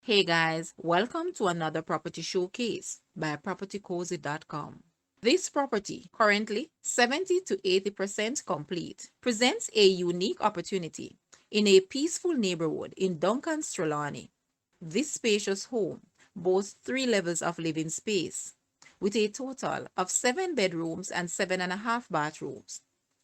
Hey guys, welcome to another property showcase by propertycozy.com. This property, currently 70 to 80% complete, presents a unique opportunity in a peaceful neighborhood in Duncans, Trelawny. This spacious home boasts 3 levels of living space, with a total of 7 bedrooms and 7.5 bathrooms,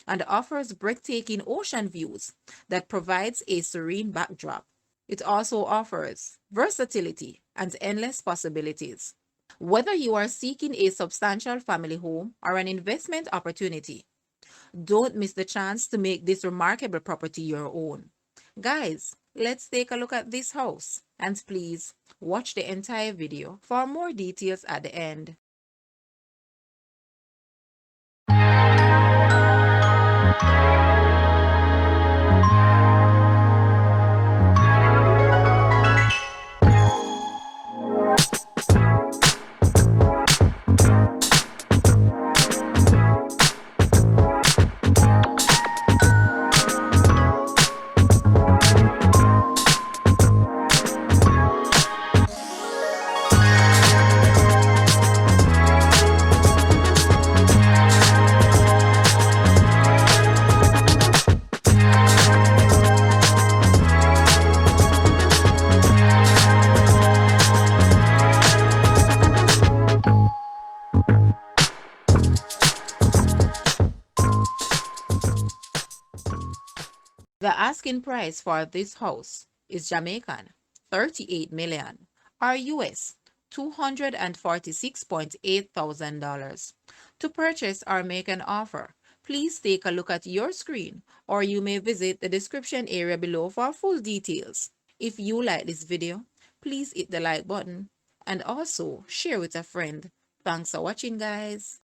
and offers breathtaking ocean views that provides a serene backdrop. It also offers versatility and endless possibilities. Whether you are seeking a substantial family home or an investment opportunity, don't miss the chance to make this remarkable property your own. Guys, let's take a look at this house, and please watch the entire video for more details at the end. The asking price for this house is Jamaican 38 million or US $246.8 thousand. To purchase or make an offer, please take a look at your screen, or you may visit the description area below for full details. If you like this video, please hit the like button and also share with a friend. Thanks for watching, guys.